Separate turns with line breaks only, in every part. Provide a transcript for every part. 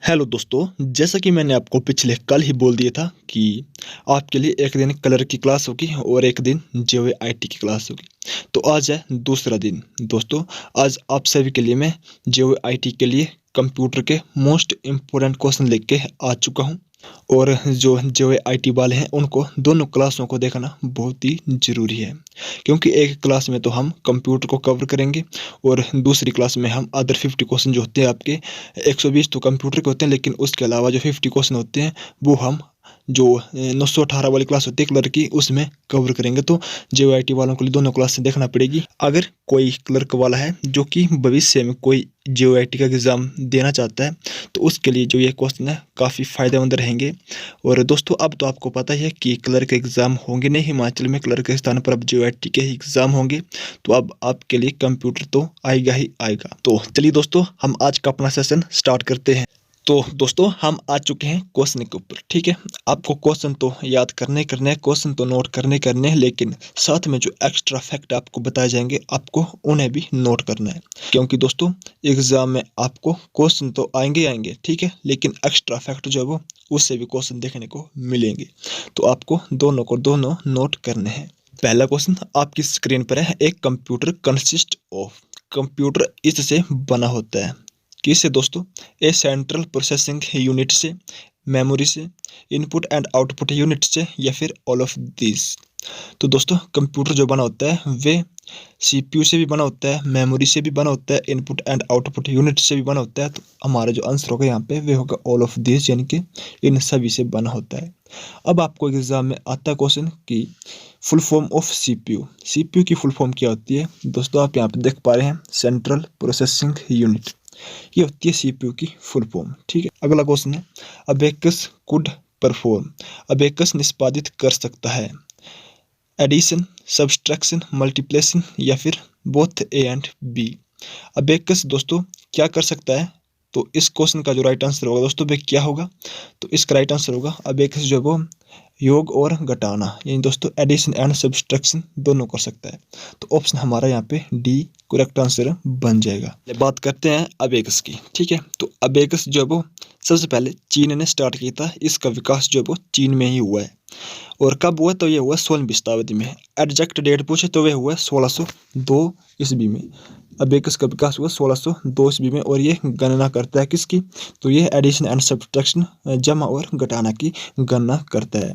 Hello दोस्तों, जैसा कि मैंने आपको पिछले कल ही बोल दिया था कि आपके लिए एक दिन कलर की क्लास होगी और एक दिन जेओआईटी की क्लास होगी। तो आज है दूसरा दिन। दोस्तों, आज आप सभी के लिए मैं जेओआईटी के लिए कंप्यूटर के मोस्ट इम्पोर्टेंट क्वेश्चन लेके आ चुका हूं। और जो जेओआईटी वाले हैं उनको दोनों क्लासों को देखना बहुत ही ज़रूरी है, क्योंकि एक क्लास में तो हम कंप्यूटर को कवर करेंगे और दूसरी क्लास में हम अदर 50 क्वेश्चन जो होते हैं आपके 120 तो कंप्यूटर के होते हैं, लेकिन उसके अलावा जो 50 क्वेश्चन होते हैं वो हम जो 918 वाली क्लास होती है क्लर्क की उसमें कवर करेंगे। तो जेओआईटी वालों के लिए दोनों क्लास देखना पड़ेगी। अगर कोई क्लर्क वाला है जो कि भविष्य में कोई जेओआईटी का एग्ज़ाम देना चाहता है तो उसके लिए जो ये क्वेश्चन है काफ़ी फ़ायदेमंद रहेंगे। और दोस्तों, अब तो आपको पता ही है कि क्लर्क एग्ज़ाम होंगे नहीं हिमाचल में, क्लर्क के स्थान पर अब जेओआईटी के ही एग्ज़ाम होंगे। तो अब आपके लिए कंप्यूटर तो आएगा ही आएगा। तो चलिए दोस्तों, हम आज का अपना सेशन स्टार्ट करते हैं। तो दोस्तों, हम आ चुके हैं क्वेश्चन के ऊपर। ठीक है, आपको क्वेश्चन तो याद करने है, क्वेश्चन तो नोट करने हैं, लेकिन साथ में जो एक्स्ट्रा फैक्ट आपको बताए जाएंगे आपको उन्हें भी नोट करना है। क्योंकि दोस्तों, एग्जाम में आपको क्वेश्चन तो आएंगे ही आएंगे, ठीक है, लेकिन एक्स्ट्रा फैक्ट जो है वो उससे भी क्वेश्चन देखने को मिलेंगे। तो आपको दोनों को दोनों नोट करने हैं। पहला क्वेश्चन आपकी स्क्रीन पर है। एक कंप्यूटर कंसिस्ट ऑफ, कंप्यूटर इससे बना होता है। किससे दोस्तों? ए सेंट्रल प्रोसेसिंग यूनिट से, मेमोरी से, इनपुट एंड आउटपुट यूनिट से, या फिर ऑल ऑफ दिस। तो दोस्तों, कंप्यूटर जो बना होता है वे सीपीयू से भी बना होता है, मेमोरी से भी बना होता है, इनपुट एंड आउटपुट यूनिट से भी बना होता है। तो हमारा जो आंसर होगा यहाँ पे वे होगा ऑल ऑफ दिस, यानी कि इन सभी से बना होता है। अब आपको एग्जाम में आता है क्वेश्चन की full form of CPU. CPU की फुल फॉर्म क्या होती है? दोस्तों, आप यहाँ पे देख पा रहे हैं सेंट्रल प्रोसेसिंग यूनिट, ये होती है सीपीयू की फुल फॉर्म। ठीक है, अगला क्वेश्चन है अबेकस कुड परफॉर्म। अबेकस निष्पादित कर सकता है एडिशन, सब्सट्रैक्शन, मल्टीप्लिकेशन, या फिर both A and B. Abacus दोस्तों क्या कर सकता है? तो इस क्वेश्चन का जो राइट आंसर होगा दोस्तों वे क्या होगा? तो इसका राइट आंसर होगा अबेकस जो है वो योग और घटाना, यानी दोस्तों एडिशन एंड सब्सट्रैक्शन दोनों कर सकता है। तो ऑप्शन हमारा यहाँ पे डी करेक्ट आंसर बन जाएगा। बात करते हैं अबेकस की। ठीक है, तो अबेकस जो है वो सबसे पहले चीन ने स्टार्ट किया था। इसका विकास जो है वो चीन में ही हुआ है। और कब हुआ? तो ये हुआ 16वीं शताब्दी में। एग्जैक्ट डेट पूछे तो वे हुआ 1602 ईस्वी में। अबेकस का विकास हुआ 1602 ईस्वी में। और ये गणना करता है किसकी? तो ये एडिशन एंड सब्ट्रैक्शन, जमा और घटाना की गणना करता है।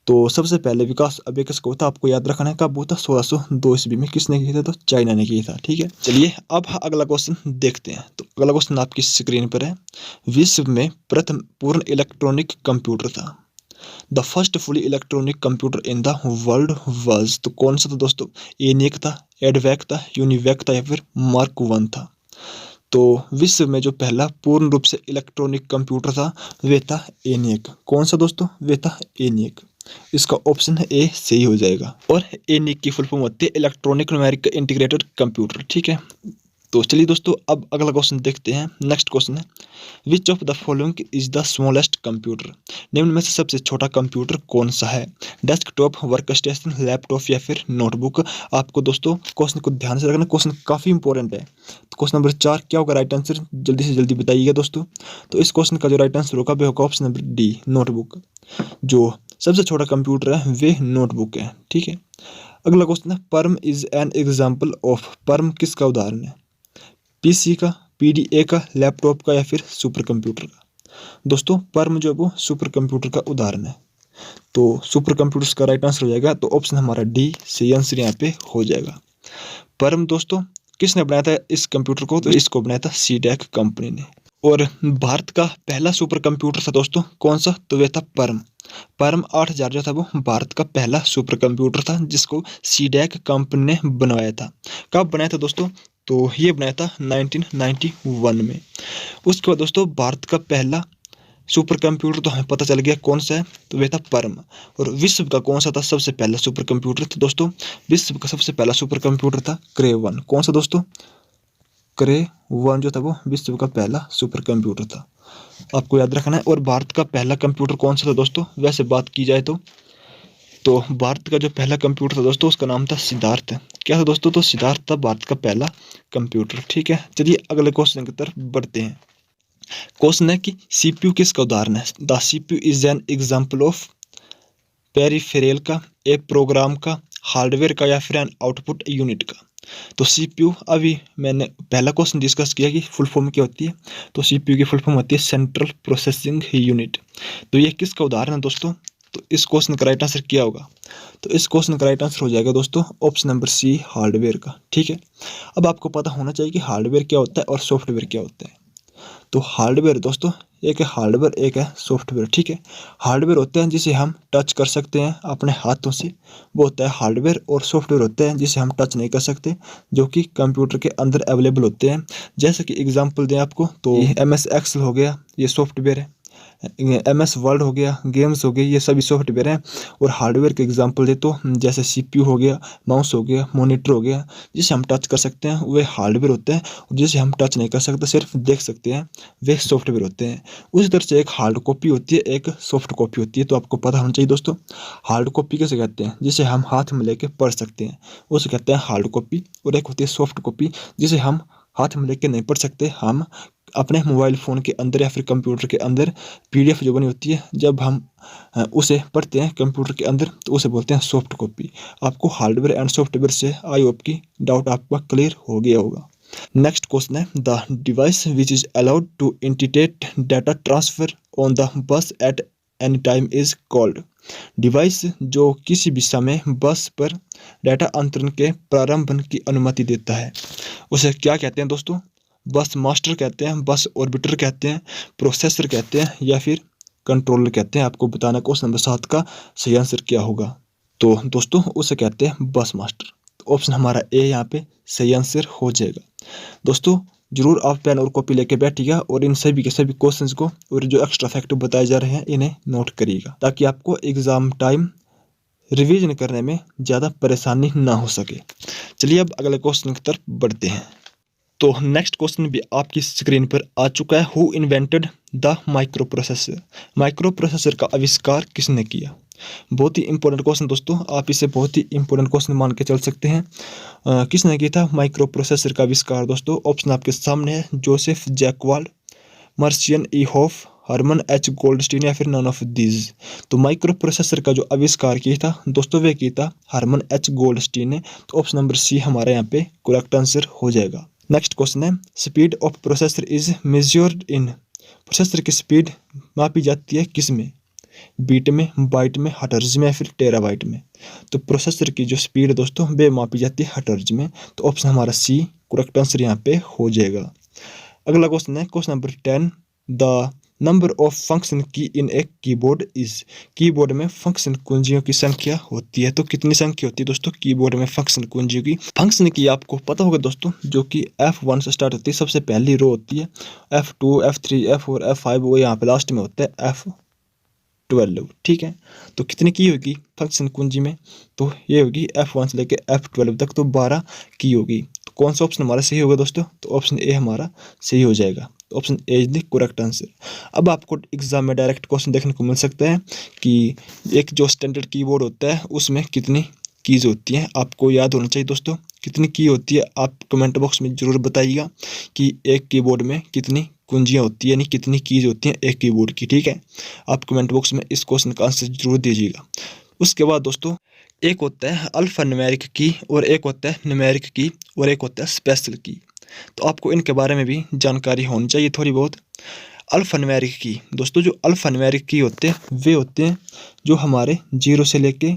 तो सबसे पहले विकास अबेकस का होता, आपको याद रखना है कब होता? 1602 ईस्वी में। किसने किया था? तो चाइना ने किया था। ठीक है, चलिए अब अगला क्वेश्चन देखते हैं। तो अगला क्वेश्चन आपकी स्क्रीन पर है। विश्व में प्रथम पूर्ण इलेक्ट्रॉनिक कंप्यूटर था। The first fully electronic computer in the world was. तो कौन सा था दोस्तों? एनिक था, एडवैक था, यूनिवैक था, या फिर मार्क 1 था। तो विश्व में जो पहला पूर्ण रूप से इलेक्ट्रॉनिक कंप्यूटर था वे था एनिक। कौन सा दोस्तों? वे था एनिक। इसका ऑप्शन है ए सही हो जाएगा। और एनिक की फुल फॉर्म होती है इलेक्ट्रॉनिक न्यूमेरिक इंटीग्रेटेड कंप्यूटर। ठीक है, तो चलिए दोस्तों अब अगला क्वेश्चन देखते हैं। नेक्स्ट क्वेश्चन है which of the following is the smallest computer. निम्न में से सबसे छोटा कंप्यूटर कौन सा है? डेस्कटॉप, वर्क स्टेशन, लैपटॉप, या फिर नोटबुक। आपको दोस्तों क्वेश्चन को ध्यान से रखना, क्वेश्चन काफ़ी इंपॉर्टेंट है। तो क्वेश्चन नंबर 4 क्या होगा राइट आंसर? जल्दी से जल्दी बताइएगा दोस्तों। तो इस क्वेश्चन का जो राइट आंसर होगा वे होगा ऑप्शन नंबर डी नोटबुक। जो सबसे छोटा कंप्यूटर है वे नोटबुक है। ठीक है, अगला क्वेश्चन है परम इज एन एग्जाम्पल ऑफ। परम किसका उदाहरण है? पीसी का, पीडीए का, लैपटॉप का, या फिर सुपर कंप्यूटर का। दोस्तों परम जो है वो सुपर कंप्यूटर का उदाहरण है। तो सुपर कंप्यूटर्स का राइट आंसर हो जाएगा। तो ऑप्शन हमारा डी सही आंसर यहाँ पे हो जाएगा। परम दोस्तों किसने बनाया था इस कंप्यूटर को? तो इसको बनाया था सीडैक कंपनी ने। और भारत का पहला सुपर कंप्यूटर था दोस्तों कौन सा? तो वह था परम। परम 8000 जो था वो भारत का पहला सुपर कंप्यूटर था जिसको सीडैक कंपनी ने बनवाया था। कब बनाया था दोस्तों? तो ये बनाया था 1991 में। उसके बाद दोस्तों भारत का पहला सुपर कंप्यूटर तो हमें पता चल गया कौन सा है, तो वह था परम। और विश्व का कौन सा था सबसे पहला सुपर कंप्यूटर? तो दोस्तों विश्व का सबसे पहला सुपर कंप्यूटर था क्रे 1। कौन सा दोस्तों? क्रे 1 जो था वो विश्व का पहला सुपर कंप्यूटर था, आपको याद रखना है। और भारत का पहला कंप्यूटर कौन सा था दोस्तों? वैसे बात की जाए तो भारत का जो पहला कंप्यूटर था दोस्तों उसका नाम था सिद्धार्थ। क्या था दोस्तों? तो सिद्धार्थ था भारत का पहला कंप्यूटर। ठीक है, चलिए अगले क्वेश्चन की तरफ बढ़ते हैं। क्वेश्चन है कि CPU किसका उदाहरण है? The CPU is an example of peripheral का, एक प्रोग्राम का, हार्डवेयर का, या फिर एन आउटपुट यूनिट का। तो CPU, अभी मैंने पहला क्वेश्चन डिस्कस किया कि फुल फॉर्म क्या होती है। तो CPU की फुल फॉर्म होती है सेंट्रल प्रोसेसिंग यूनिट। तो ये किसका उदाहरण है दोस्तों? तो इस क्वेश्चन का राइट आंसर क्या होगा? तो इस क्वेश्चन का राइट आंसर हो जाएगा दोस्तों ऑप्शन नंबर सी, हार्डवेयर का। ठीक है, अब आपको पता होना चाहिए कि हार्डवेयर क्या होता है और सॉफ्टवेयर क्या होता है। तो हार्डवेयर दोस्तों, एक है हार्डवेयर, एक है सॉफ्टवेयर। ठीक है, हार्डवेयर होते हैं जिसे हम टच कर सकते हैं अपने हाथों से, वो होता है हार्डवेयर। और सॉफ्टवेयर होते हैं जिसे हम टच नहीं कर सकते, जो कि कंप्यूटर के अंदर अवेलेबल होते हैं। जैसे कि एग्जांपल दें आपको, तो MS एक्सेल हो गया, ये सॉफ्टवेयर है। MS वर्ड हो गया, गेम्स हो गए, ये सभी सॉफ्टवेयर हैं। और हार्डवेयर के एग्जांपल दे तो जैसे CPU हो गया, माउस हो गया, मॉनिटर हो गया, जिसे हम टच कर सकते हैं वे हार्डवेयर होते हैं। और जिसे हम टच नहीं कर सकते, सिर्फ देख सकते हैं, वे सॉफ्टवेयर होते हैं। उसी तरह से एक हार्ड कॉपी होती है, एक सॉफ्ट कॉपी होती है। तो आपको पता होना चाहिए दोस्तों, हार्ड कॉपी कैसे कहते हैं? जिसे हम हाथ में लेके पढ़ सकते हैं, उसे कहते हैं हार्ड कॉपी। और एक होती है सॉफ्ट कॉपी, जिसे हम हाथ में लेके नहीं पढ़ सकते, हम अपने मोबाइल फ़ोन के अंदर या फिर कंप्यूटर के अंदर PDF जो बनी होती है, जब हम उसे पढ़ते हैं कंप्यूटर के अंदर, तो उसे बोलते हैं सॉफ्ट कॉपी। आपको हार्डवेयर एंड सॉफ्टवेयर से आई होप की डाउट आपका क्लियर हो गया होगा। नेक्स्ट क्वेश्चन है, the device which is allowed to integrate data transfer on the bus at any time is called. Device जो किसी भी समय बस पर डाटा अंतरण के प्रारंभ की अनुमति देता है, उसे क्या कहते हैं दोस्तों? बस मास्टर कहते हैं, बस ऑर्बिटर कहते हैं, प्रोसेसर कहते हैं, या फिर कंट्रोलर कहते हैं। आपको बताना क्वेश्चन नंबर 7 का सही आंसर क्या होगा। तो दोस्तों उसे कहते हैं बस मास्टर। तो ऑप्शन हमारा ए यहाँ पे सही आंसर हो जाएगा। दोस्तों जरूर आप पेन और कॉपी लेके बैठिएगा और इन सभी के सभी क्वेश्चंस को और जो एक्स्ट्रा फैक्ट बताए जा रहे हैं इन्हें नोट करिएगा, ताकि आपको एग्जाम टाइम रिवीजन करने में ज़्यादा परेशानी ना हो सके। चलिए अब अगले क्वेश्चन की तरफ बढ़ते हैं। तो नेक्स्ट क्वेश्चन भी आपकी स्क्रीन पर आ चुका है। Who invented the micro processor? Micro processor का आविष्कार किसने किया? बहुत ही इंपॉर्टेंट क्वेश्चन दोस्तों, आप इसे बहुत ही इंपॉर्टेंट क्वेश्चन मान के चल सकते हैं। किसने किया था माइक्रो प्रोसेसर का आविष्कार? दोस्तों ऑप्शन आपके सामने है, जोसेफ जैकवाल्ड, मर्शियन ई हॉफ, हरमन H गोल्डस्टीन, या फिर नन ऑफ दीज। तो माइक्रो प्रोसेसर का जो आविष्कार किया था दोस्तों, वे किया था हरमन H गोल्डस्टीन ने। तो ऑप्शन नंबर सी हमारे यहाँ पे करेक्ट आंसर हो जाएगा। नेक्स्ट क्वेश्चन है, speed of processor is measured in. Processor की स्पीड मापी जाती है किस में? बीट में, बाइट में, हर्ट्ज में, या फिर टेराबाइट में? तो प्रोसेसर की जो स्पीड है दोस्तों, वे मापी जाती है हर्ट्ज में। तो ऑप्शन हमारा सी करेक्ट आंसर यहाँ पे हो जाएगा। अगला क्वेश्चन है question number 10, the number of function की इन ए कीबोर्ड इज। कीबोर्ड में फंक्शन कुंजियों की संख्या होती है, तो कितनी संख्या होती है दोस्तों कीबोर्ड में फंक्शन कुंजियों की? फंक्शन की आपको पता होगा दोस्तों, जो कि F1 से स्टार्ट होती है, सबसे पहली रो होती है। F2, F3, F4, F5, वो यहाँ पे लास्ट में होता है F12। ठीक है, तो कितनी की होगी फंक्शन कुंजी में? तो ये होगी F1 से लेके F12 तक, तो 12 की होगी। तो कौन सा ऑप्शन हमारा सही होगा दोस्तों? तो ऑप्शन ए हमारा सही हो जाएगा। तो option A is the correct answer. अब आपको एग्जाम में डायरेक्ट क्वेश्चन देखने को मिल सकता है कि एक जो स्टैंडर्ड कीबोर्ड होता है उसमें कितनी कीज होती हैं, आपको याद होना चाहिए दोस्तों। कितनी की होती है आप कमेंट बॉक्स में जरूर बताइएगा कि एक कीबोर्ड में कितनी कुंजियाँ होती है, यानी कितनी कीज होती हैं एक कीबोर्ड की। ठीक है, आप कमेंट बॉक्स में इस क्वेश्चन का आंसर जरूर दीजिएगा। उसके बाद दोस्तों एक होता है अल्फा न्यूमेरिक की, और एक होता है न्यूमेरिक की, और एक होता है स्पेशल की। तो आपको इनके बारे में भी जानकारी होनी चाहिए थोड़ी बहुत। अल्फा न्यूमेरिक की दोस्तों, जो अल्फा न्यूमेरिक की होते हैं वे होते हैं जो हमारे 0 से लेके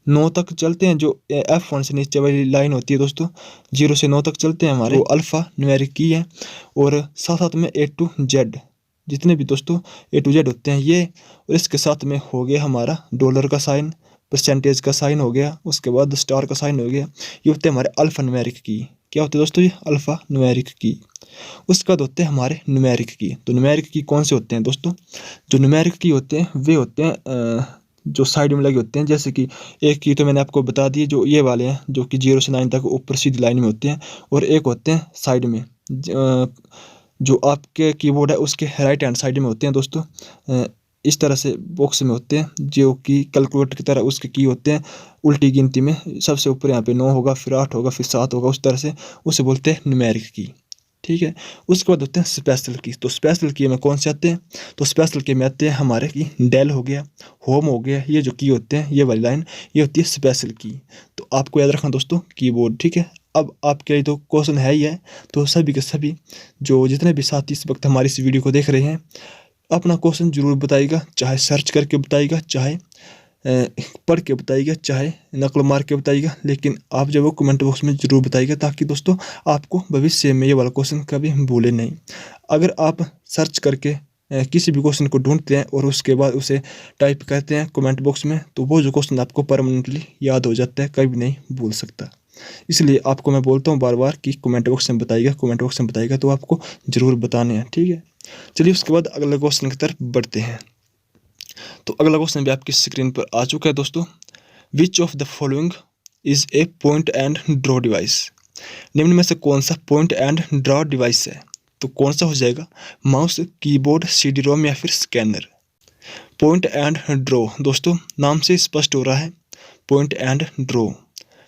9 तक चलते हैं। जो F1 से नीचे वाली लाइन होती है दोस्तों, 0 से 9 तक चलते हैं हमारे, वो अल्फा न्यूमेरिक की है। और साथ साथ में A to Z, जितने भी दोस्तों A to Z होते हैं ये, और इसके साथ में हो गया हमारा डॉलर का साइन, परसेंटेज का साइन हो गया, उसके बाद स्टार का साइन हो गया। ये होते हैं हमारे अल्फा न्यूमेरिक की। क्या होते हैं दोस्तों? ये अल्फा न्यूमेरिक की। उसके बाद होते हैं हमारे न्यूमेरिक की। तो न्यूमेरिक की कौन से होते हैं दोस्तों? जो न्यूमेरिक की होते हैं वे होते हैं जो साइड में लगे होते हैं। जैसे कि एक की तो मैंने आपको बता दी, जो ये वाले हैं जो कि 0 से 9 तक ऊपर सीधी लाइन में होते हैं, और एक होते हैं साइड में, जो आपके कीबोर्ड है उसके राइट हैंड साइड में होते हैं दोस्तों। इस तरह से बॉक्स में होते हैं, जो कि कैलकुलेटर की तरह उसके की होते हैं उल्टी गिनती में। सबसे ऊपर यहाँ पे 9 होगा, फिर 8 होगा, फिर 7 होगा, उस तरह से उसे बोलते हैं न्यूमेरिक की। ठीक है। उसके बाद होते हैं स्पेशल की। तो स्पेशल की में कौन से आते हैं? तो स्पेशल की में आते हैं हमारे की डेल हो गया, होम हो गया, ये जो की होते हैं ये वाली लाइन ये होती है स्पेशल की। तो आपको याद रखना दोस्तों कीबोर्ड, ठीक है। अब आपके लिए तो क्वेश्चन है ही है, तो सभी के सभी जो जितने भी साथी इस वक्त हमारी इस वीडियो को देख रहे हैं अपना क्वेश्चन जरूर बताइएगा, चाहे सर्च करके बताइएगा, चाहे पढ़ के बताइएगा, चाहे नकल मार के बताइएगा, लेकिन आप जब वो कमेंट बॉक्स में ज़रूर बताइएगा ताकि दोस्तों आपको भविष्य में ये वाला क्वेश्चन कभी भूले नहीं। अगर आप सर्च करके किसी भी क्वेश्चन को ढूंढते हैं और उसके बाद उसे टाइप करते हैं कमेंट बॉक्स में, तो वो जो क्वेश्चन आपको परमानेंटली याद हो जाता है, कभी नहीं भूल सकता। इसलिए आपको मैं बोलता हूँ बार बार कि कमेंट बॉक्स में बताइएगा, कमेंट बॉक्स में बताइएगा, तो आपको ज़रूर बताने हैं, ठीक है। चलिए उसके बाद अगले क्वेश्चन की तरफ बढ़ते हैं। तो अगला क्वेश्चन भी आपकी स्क्रीन पर आ चुका है दोस्तों। Which of the following is a point and draw device? निम्न में से कौन सा पॉइंट एंड ड्रॉ डिवाइस है? तो कौन सा हो जाएगा? माउस, कीबोर्ड, सीडी रोम या फिर स्कैनर? पॉइंट एंड ड्रॉ दोस्तों नाम से स्पष्ट हो रहा है, point and draw.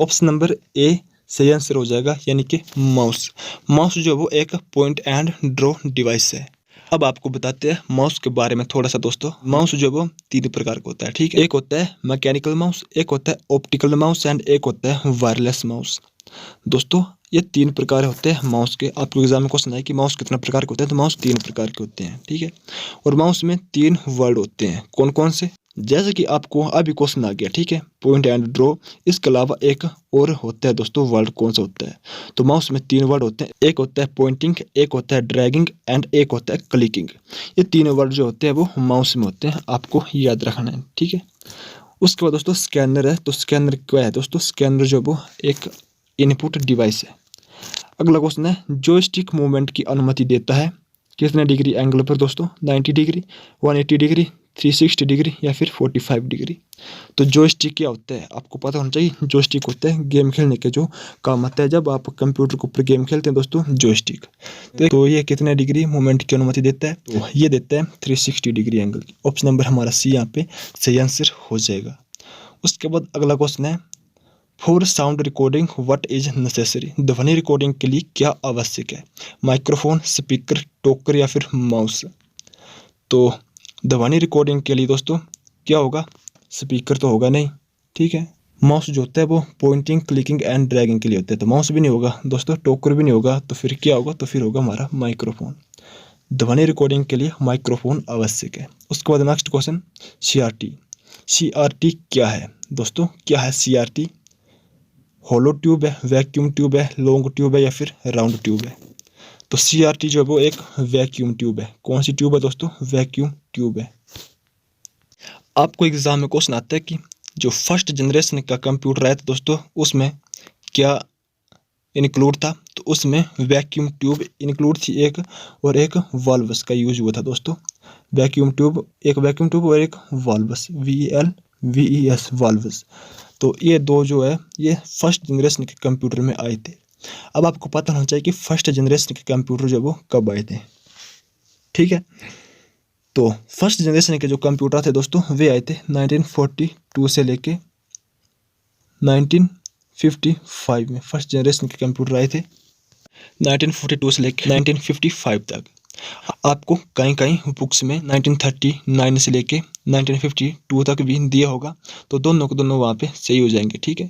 Option number A सही आंसर हो जाएगा, यानी कि माउस। माउस जो है वो एक पॉइंट एंड ड्रॉ डिवाइस है। अब आपको बताते हैं माउस के बारे में थोड़ा सा दोस्तों। माउस जो है वो 3 प्रकार का होता है, ठीक है। एक होता है मैकेनिकल माउस, एक होता है ऑप्टिकल माउस एंड एक होता है वायरलेस माउस। दोस्तों ये 3 प्रकार होते हैं माउस के। आपको एग्जाम में क्वेश्चन आए कि माउस कितना प्रकार के होते हैं, तो माउस 3 प्रकार के होते हैं, ठीक है। और माउस में 3 वर्ड होते हैं, कौन कौन से? जैसे कि आपको अभी क्वेश्चन आ गया, ठीक है, पॉइंट एंड ड्रॉ। इसके अलावा एक और होता है दोस्तों वर्ड, कौन सा होता है? तो माउस में 3 वर्ड होते हैं, एक होता है पॉइंटिंग, एक होता है ड्रैगिंग एंड एक होता है क्लिकिंग। ये 3 वर्ड जो होते हैं वो माउस में होते हैं, आपको याद रखना है, ठीक है। उसके बाद दोस्तों स्कैनर है। तो स्कैनर क्या है दोस्तों? स्कैनर जो वो एक इनपुट डिवाइस है। अगला क्वेश्चन है जॉयस्टिक मूवमेंट की अनुमति देता है कितने डिग्री एंगल पर दोस्तों? 90 डिग्री, 180 डिग्री, 360 डिग्री या फिर 45 डिग्री। तो जॉयस्टिक क्या होता है आपको पता होना चाहिए। जॉयस्टिक होता है गेम खेलने के जो काम आता है, जब आप कंप्यूटर के ऊपर गेम खेलते हैं दोस्तों, जॉयस्टिक। तो ये कितने डिग्री मूवमेंट की अनुमति देता है? तो ये देता है 360 डिग्री एंगल की। ऑप्शन नंबर हमारा सी यहाँ पे सही आंसर हो जाएगा। उसके बाद अगला क्वेश्चन है for sound recording what is necessary? ध्वनि रिकॉर्डिंग के लिए क्या आवश्यक है? माइक्रोफोन, स्पीकर, टोकर या फिर माउस? तो ध्वनि रिकॉर्डिंग के लिए दोस्तों क्या होगा? स्पीकर तो होगा नहीं, ठीक है। माउस जो होता है वो पॉइंटिंग, क्लिकिंग एंड ड्रैगिंग के लिए होता है, तो माउस भी नहीं होगा दोस्तों, टोकर भी नहीं होगा, तो फिर क्या होगा? तो फिर होगा हमारा माइक्रोफोन। ध्वनि रिकॉर्डिंग के लिए माइक्रोफोन आवश्यक है। उसके बाद नेक्स्ट क्वेश्चन CRT। CRT क्या है दोस्तों? क्या है CRT? होलो ट्यूब है, वैक्यूम ट्यूब है, लॉन्ग ट्यूब है या फिर राउंड ट्यूब है? तो CRT जो है वो एक वैक्यूम ट्यूब है। कौन सी ट्यूब है दोस्तों? वैक्यूम ट्यूब है। आपको एग्जाम में क्वेश्चन आता है कि जो फर्स्ट जनरेशन का कंप्यूटर आया था दोस्तों उसमें क्या इंक्लूड था? तो उसमें वैक्यूम ट्यूब इंक्लूड थी एक, और एक वाल्वस का यूज हुआ था दोस्तों। वैक्यूम ट्यूब, एक वैक्यूम ट्यूब और एक वाल्वस, VLVES वाल्वस। तो ये दो जो है ये फर्स्ट जनरेशन के कंप्यूटर में आए थे। अब आपको पता होना चाहिए कि फर्स्ट जनरेशन के कंप्यूटर जो वो कब आए थे, ठीक है। तो फर्स्ट जनरेशन के जो कंप्यूटर थे दोस्तों वे आए थे 1942 से लेके 1955 में। फर्स्ट जनरेशन के कंप्यूटर आए थे 1942 से लेके 1955 तक। आपको कहीं कहीं बुक्स में 1939 से लेके 1952 तक भी दिया होगा, तो दोनों को दोनों वहाँ पे सही हो जाएंगे, ठीक है।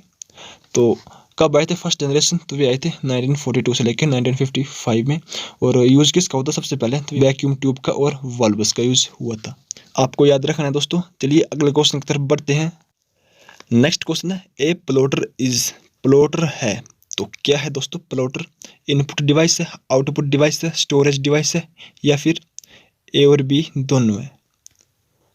तो कब आए थे फर्स्ट जनरेशन? तो वे आए थे 1942 से लेकर 1955 में। और यूज़ किसका होता सबसे पहले? तो वैक्यूम ट्यूब का और वाल्वस का यूज़ हुआ था। आपको याद रखना है दोस्तों। चलिए अगले क्वेश्चन की तरफ बढ़ते हैं। नेक्स्ट क्वेश्चन है ए प्लॉटर इज। प्लॉटर है तो क्या है दोस्तों? प्लॉटर इनपुट डिवाइस है, आउटपुट डिवाइस है, स्टोरेज डिवाइस है या फिर ए और बी दोनों है?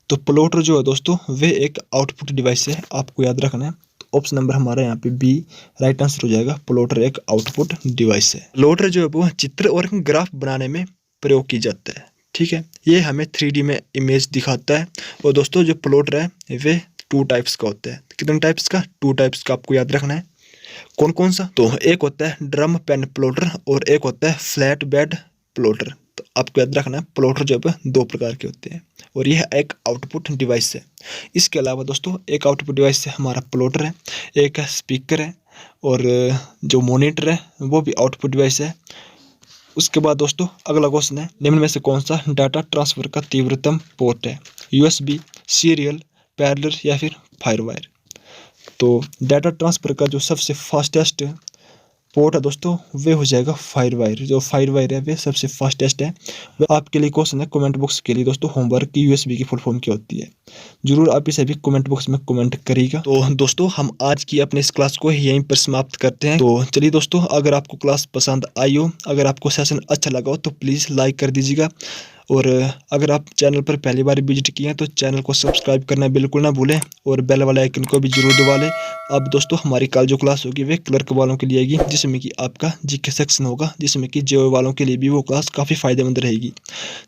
तो प्लॉटर जो है दोस्तों वे एक आउटपुट डिवाइस है, आपको याद रखना है। ऑप्शन नंबर हमारा यहाँ पे बी राइट आंसर हो जाएगा। प्लॉटर एक आउटपुट डिवाइस है। प्लॉटर जो है वो चित्र और ग्राफ बनाने में प्रयोग की जाता है, ठीक है। ये हमें 3D में इमेज दिखाता है। और दोस्तों जो प्लॉटर है वे 2 टाइप्स का होता है। कितने टाइप्स का? 2 टाइप्स का आपको याद रखना है। कौन कौन सा? तो एक होता है ड्रम पेन प्लॉटर और एक होता है फ्लैट बेड प्लॉटर। तो आपको याद रखना है प्लॉटर जो है 2 प्रकार के होते हैं और यह एक आउटपुट डिवाइस है। इसके अलावा दोस्तों एक आउटपुट डिवाइस से हमारा प्लॉटर है, एक स्पीकर है और जो मॉनिटर है वो भी आउटपुट डिवाइस है। उसके बाद दोस्तों अगला क्वेश्चन है, निम्न में से कौन सा डाटा ट्रांसफर का तीव्रतम पोर्ट है? यूएसबी, सीरियल, पैरेलल या फिर फायरवायर? तो डाटा ट्रांसफर का जो सबसे फास्टेस्ट पोर्ट है दोस्तों वे हो जाएगा फायरवायर। जो फायरवायर है वे सबसे फास्टेस्ट है। वह आपके लिए क्वेश्चन है कमेंट बॉक्स के लिए दोस्तों, होमवर्क की यूएसबी की फुल फॉर्म क्या होती है? जरूर आप इसे भी कमेंट बॉक्स में कमेंट करिएगा। तो दोस्तों हम आज की अपने इस क्लास को यहीं पर समाप्त करते हैं। तो चलिए दोस्तों, अगर आपको क्लास पसंद आई हो, अगर आपको सेशन अच्छा लगा हो तो प्लीज़ लाइक कर दीजिएगा। और अगर आप चैनल पर पहली बार विजिट किए हैं तो चैनल को सब्सक्राइब करना बिल्कुल ना भूलें और बेल वाले आइकन को भी जरूर दबा लें। अब दोस्तों हमारी कल जो क्लास होगी वे क्लर्क वालों के लिए आएगी, जिसमें कि आपका जीके सेक्शन होगा, जिसमें कि जेओए वालों के लिए भी वो क्लास काफ़ी फायदेमंद रहेगी।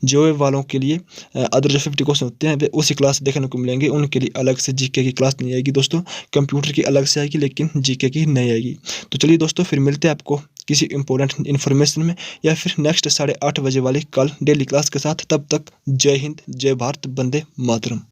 जेओए वालों के लिए अदर जो 50 क्वेश्चन होते हैं वे उसी क्लास देखने को मिलेंगे, उनके लिए अलग से जीके की क्लास नहीं आएगी दोस्तों। कंप्यूटर की अलग से आएगी लेकिन जीके की नहीं आएगी। तो चलिए दोस्तों, फिर मिलते हैं आपको किसी इंपॉर्टेंट इन्फॉर्मेशन में या फिर नेक्स्ट 8:30 बजे वाली कल डेली क्लास के साथ। तब तक जय हिंद, जय भारत, वंदे मातरम।